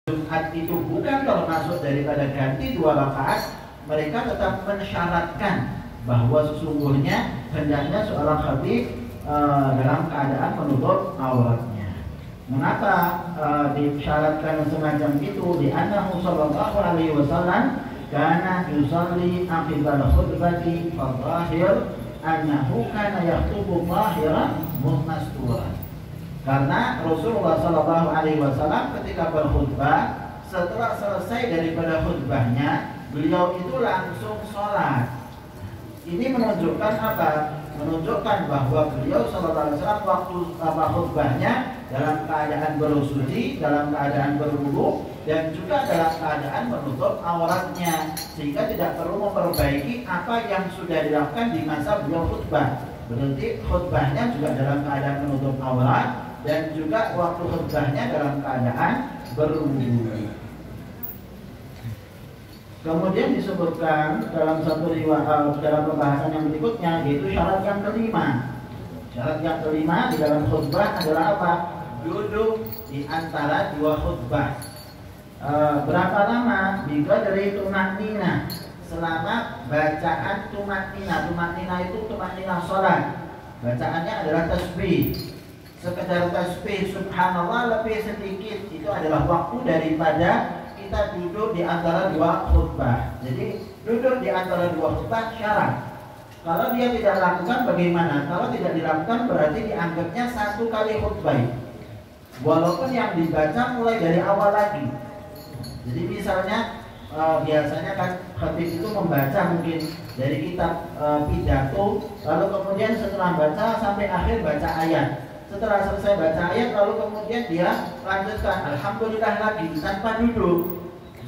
Jumat itu bukan termasuk daripada ganti 2 rakaat, mereka tetap mensyaratkan bahwa sesungguhnya hendaknya seorang khatib dalam keadaan menutup auratnya. Mengapa disyaratkan semacam itu? Di annahu sallallahu alaihi wasallam kana yusalli aqibal khutbati fadhahir annahu kana yakhutubu zahiran mustasturan. Karena Rasulullah sallallahu alaihi wasallam ketika berkhutbah, setelah selesai daripada khutbahnya, beliau itu langsung sholat. Ini menunjukkan apa? Menunjukkan bahwa beliau sallallahu alaihi wasallam waktu khutbahnya dalam keadaan bersuci, dalam keadaan berwudu, dan juga dalam keadaan menutup auratnya, sehingga tidak perlu memperbaiki apa yang sudah dilakukan di masa beliau khutbah. Berarti khutbahnya juga dalam keadaan menutup aurat, dan juga waktu khutbahnya dalam keadaan berwudu. Kemudian disebutkan dalam satu riwayat dalam pembahasan yang berikutnya, yaitu syarat yang kelima. Syarat yang kelima di dalam khutbah adalah apa? Duduk di antara 2 khutbah. Berapa lama? Bila dari tumaknina, selama bacaan tumaknina. Tumaknina itu tumaknina sholat. Bacaannya adalah tasbih. Sekedar tasbih subhanallah lebih sedikit, itu adalah waktu daripada kita duduk di antara 2 khutbah. Jadi duduk di antara 2 khutbah syarat. Kalau dia tidak lakukan bagaimana? Kalau tidak dilakukan berarti dianggapnya 1 kali khutbah, walaupun yang dibaca mulai dari awal lagi. Jadi misalnya biasanya kan khatib itu membaca mungkin dari kitab pidato, lalu kemudian setelah baca sampai akhir baca ayat. Setelah selesai baca ayat, lalu kemudian dia lanjutkan alhamdulillah lagi tanpa duduk.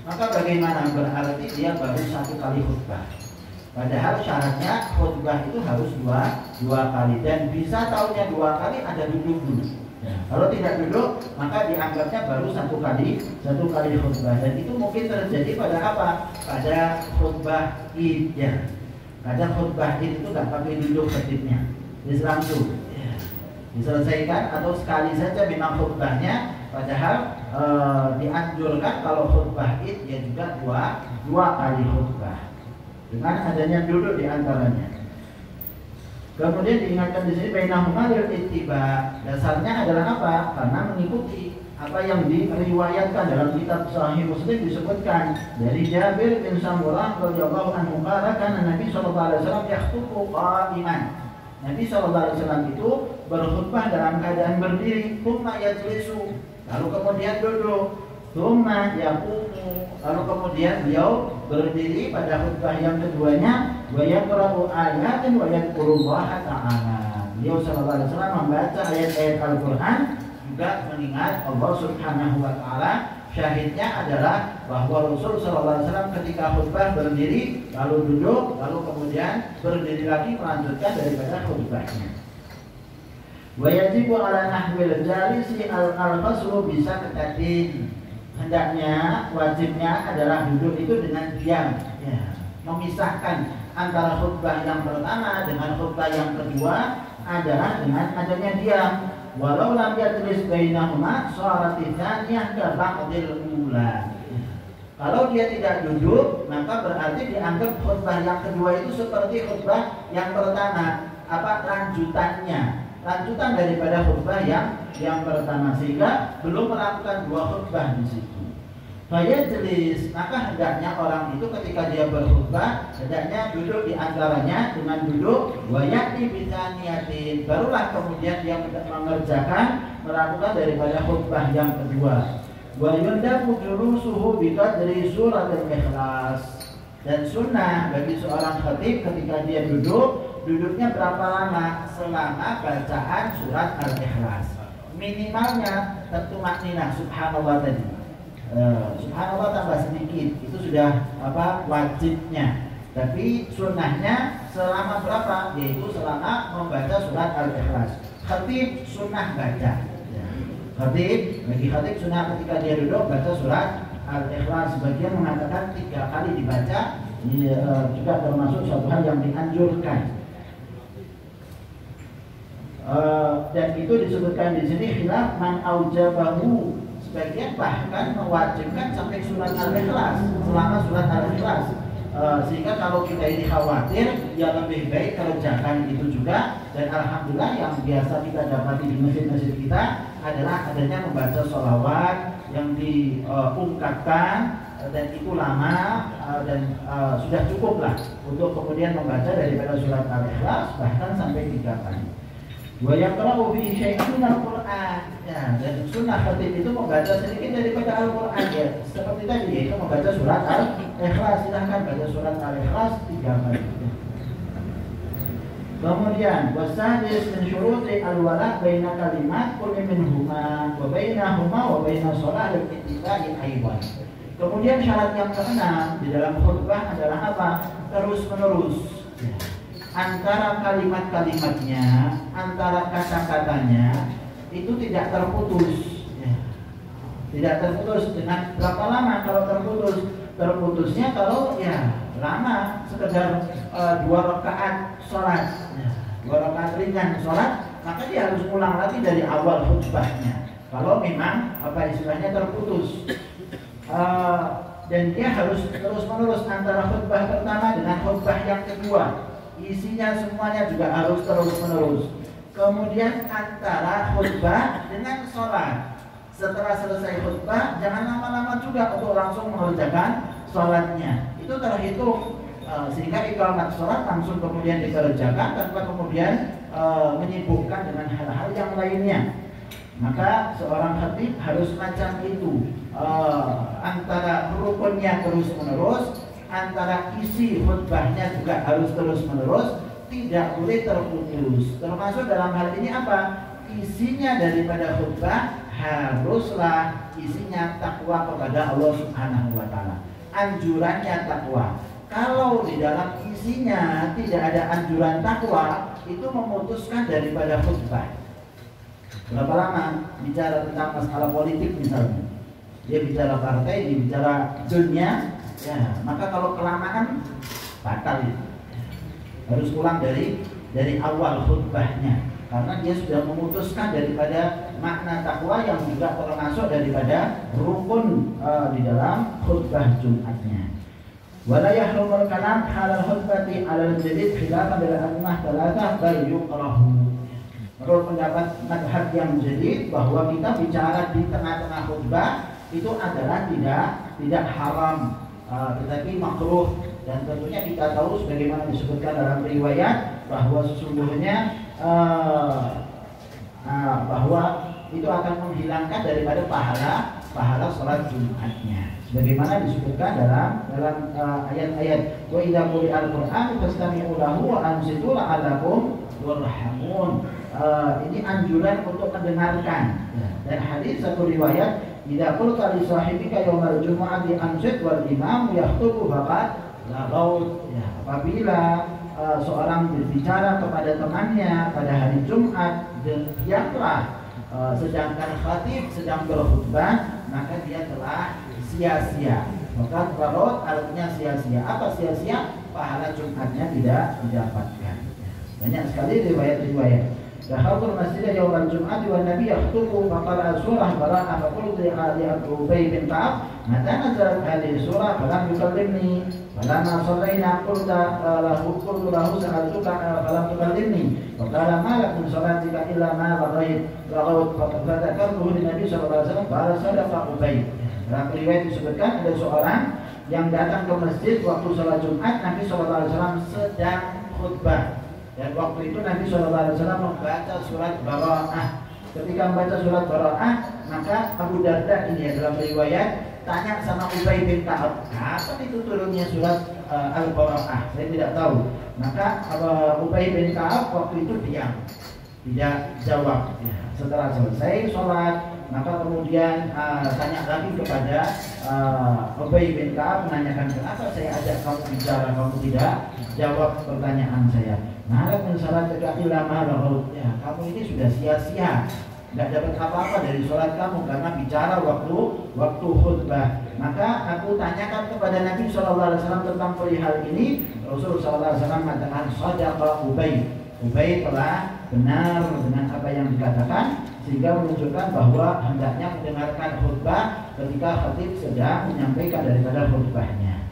Maka bagaimana? Berarti dia baru 1 kali khutbah. Padahal syaratnya khutbah itu harus dua kali, dan bisa tahunya 2 kali ada duduk dulu. Kalau tidak duduk, maka dianggapnya baru 1 kali khutbah. Dan itu mungkin terjadi pada apa? Pada khutbah Id ya. Kadang khutbah Id itu nggak pakai duduk khatibnya, jadi langsung diselesaikan, atau sekali saja memang khutbahnya. Padahal dianjurkan kalau khutbah Id ya juga dua kali khutbah dengan adanya duduk di antaranya. Kemudian diingatkan di sini bainahuma lil ittiba. Dasarnya adalah apa? Karena mengikuti apa yang diriwayatkan dalam kitab Sahih Muslim, disebutkan dari Jabir bin Samurah radhiyallahu anhu qala kana Nabi sallallahu alaihi wasallam yakhutubu qa'iman. Nabi sallallahu alaihi wasallam itu berkhutbah dalam keadaan berdiri, tsumma yajlisu, lalu kemudian duduk, tsumma yaqumu, lalu kemudian beliau berdiri pada khutbah yang keduanya, wa yaqra'u ayatin wa yadhkurullaha ta'ala. Beliau sallallahu alaihi wasallam membaca ayat-ayat Al-Qur'an, juga mengingat Allah Subhanahu wa taala. Syahidnya adalah bahwa Rasul sallallahu alaihi wasallam ketika khutbah berdiri, lalu duduk, lalu kemudian berdiri lagi melanjutkan daripada khutbahnya. Wa yajibu ala nahwil jalisi al-qasru bisa ketadin. Hendaknya, wajibnya adalah duduk itu dengan diam ya. Memisahkan antara khutbah yang pertama dengan khutbah yang kedua adalah dengan adanya diam. Walau lam yajlis bainahuma sharat tsaniyah ka ba'dil ula. Kalau dia tidak duduk, maka berarti dianggap khutbah yang kedua itu seperti khutbah yang pertama, lanjutan daripada khutbah yang pertama, sehingga belum melakukan 2 khutbah di situ. Fayajlis, maka hendaknya orang itu ketika dia berkhutbah hendaknya duduk di antaranya dengan duduk wa ya'ti bi tsaniyatin, barulah kemudian dia mengerjakan melakukan daripada khutbah yang kedua. Wa yundabu julusuhu bi qadri surat al-ikhlas, dan sunnah bagi seorang khatib ketika dia duduknya berapa lama? Selama bacaan surat Al-Ikhlas. Minimalnya tentu maknina subhanallah tadi. Subhanallah tambah sedikit, itu sudah wajibnya. Tapi sunnahnya selama berapa? Yaitu selama membaca surat Al-Ikhlas. Khatib sunnah baca. Bagi khatib sunnah ketika dia duduk baca surat Al-Ikhlas. Sebagian mengatakan 3 kali dibaca, juga termasuk suatu hal yang dianjurkan. Dan itu disebutkan di sini khilaf man aujabahu, sebagian bahkan mewajibkan sampai surat Al-Ikhlas, selama surat Al-Ikhlas. Sehingga kalau kita ini khawatir, ya lebih baik kerjakan itu juga. Dan alhamdulillah yang biasa kita dapati di masjid-masjid kita adalah adanya membaca sholawat yang diungkapkan, dan itu lama dan sudah cukup lah untuk kemudian membaca daripada surat Al-Ikhlas bahkan sampai 3 kali. Wa yaqra'u fi syai'in al-Qur'an. Ya, dan sunnah khatib itu membaca sedikit daripada Al-Qur'an ya. Seperti tadi yaitu membaca surat Al-Ikhlas. Silahkan baca surat Al-Ikhlas 3 kali. Kemudian wasadis min syuruti al-wala' baina kalimat kulli minhuma wa bainahuma wa baina shalah al-ittiba'i aidan. Kemudian syarat yang keenam di dalam khutbah adalah apa? Terus menerus. Ya. Antara kalimat-kalimatnya, antara kata-katanya itu tidak terputus ya. Tidak terputus. Dengan berapa lama kalau terputus? Terputusnya kalau ya lama, sekedar 2 rakaat sholat ya. 2 rakaat ringan sholat, maka dia harus ulang lagi dari awal khutbahnya. Kalau memang apa istilahnya terputus, dan dia harus terus menerus antara khutbah pertama dengan khutbah yang kedua. Isinya semuanya juga harus terus-menerus. Kemudian antara khutbah dengan sholat, setelah selesai khutbah jangan lama-lama juga untuk langsung mengerjakan sholatnya. Itu terhitung sehingga iqamat sholat langsung kemudian dikerjakan tanpa kemudian menyibukkan dengan hal-hal yang lainnya. Maka seorang khatib harus macam itu, antara rukunnya terus-menerus, antara isi khutbahnya juga harus terus-menerus, tidak boleh terputus. Termasuk dalam hal ini apa? Isinya daripada khutbah haruslah isinya takwa kepada Allah Subhanahu wa taala. Anjurannya takwa. Kalau di dalam isinya tidak ada anjuran takwa, itu memutuskan daripada khutbah. Berapa lama bicara tentang masalah politik misalnya, dia bicara partai, dia bicara dunia, ya, maka kalau kelamaan batal itu. Harus ulang dari awal khutbahnya, karena dia sudah memutuskan daripada makna takwa yang juga termasuk daripada rukun di dalam khutbah Jumatnya. Wala yahrumul kalam halal khutbati alal jadid khilafan bil a'immah thalathah bal yuqrahu. Menurut pendapat madhab yang jadid bahwa kita bicara di tengah-tengah khutbah itu adalah tidak haram, tetapi makruh. Dan tentunya kita tahu sebagaimana disebutkan dalam riwayat bahwa sesungguhnya bahwa itu akan menghilangkan daripada pahala sholat Jumatnya. Sebagaimana disebutkan dalam ayat-ayat wa idza quri'al Qur'an fastami'u lahu wa ansitu la'allakum turhamun. Ini anjuran untuk mendengarkan. Dan hadis satu riwayat, idza qulta li sahibika yaumal jumu'ati ansit wal imam yakhutubu faqad lagaut. Ya, apabila seorang berbicara kepada temannya pada hari Jumat, diamlah sedangkan khatib sedang berkhutbah, maka dia telah sia-sia. Maka lagaut artinya sia-sia. Apa sia-sia? Pahala Jumatnya tidak didapatkan. Banyak sekali riwayat-riwayat. Dakhaltul masjid yaumal jum'ati wan nabiy yakhutubu faqala surah bara'ah faqultu li Ubay bin Ka'ab mata nazalat hadhihi surah falam yukallimni falamma shallaina qultu lahu sa'altuka falam tukallimni faqala ma lakum salatika illa ma lagaut fadzakartuhu li Nabi sallallahu alaihi wasallam qala sadaqa Ubay. Dalam riwayat disebutkan ada seorang yang datang ke masjid waktu salat Jumat, Nabi sallallahu alaihi wasallam sedang khutbah. Dan waktu itu Nabi SAW membaca surat Bara'ah. Ketika membaca surat Bara'ah, maka Abu Darda ini dalam riwayat tanya sama Ubay bin Ka'ab, kapan itu turunnya surat Al-Bara'ah? Saya tidak tahu. Maka Ubay bin Ka'ab waktu itu diam, tidak jawab. Setelah selesai sholat, maka kemudian tanya lagi kepada Ubay bin Ka'ab, menanyakan kenapa saya ajak kamu bicara, kamu tidak jawab pertanyaan saya. Malah mensalat illa ma lagaut. Ya, kamu ini sudah sia-sia, tidak dapat apa-apa dari sholat kamu karena bicara waktu khutbah. Maka aku tanyakan kepada Nabi SAW tentang perihal ini. Rasulullah SAW mengatakan sadaqa Ubay. Ubay telah benar dengan apa yang dikatakan, sehingga menunjukkan bahwa hendaknya mendengarkan khutbah ketika khatib sedang menyampaikan daripada khutbahnya.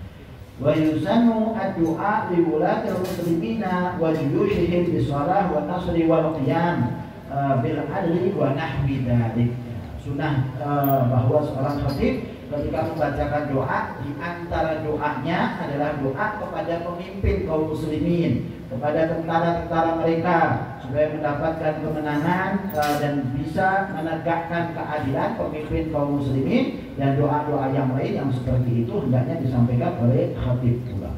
Wa yusanu ad-du'a li wulatil muslimina wa juyushihim bis-shalah wa nasri wal qiyam bil adli wa nahwi dzalik. Sunnah bahwa seorang khatib ketika membacakan doa, di antara doanya adalah doa kepada pemimpin kaum muslimin, kepada tentara-tentara mereka supaya mendapatkan kemenangan dan bisa menegakkan keadilan pemimpin kaum muslimin, dan doa-doa yang lain yang seperti itu hendaknya disampaikan oleh khatib pula.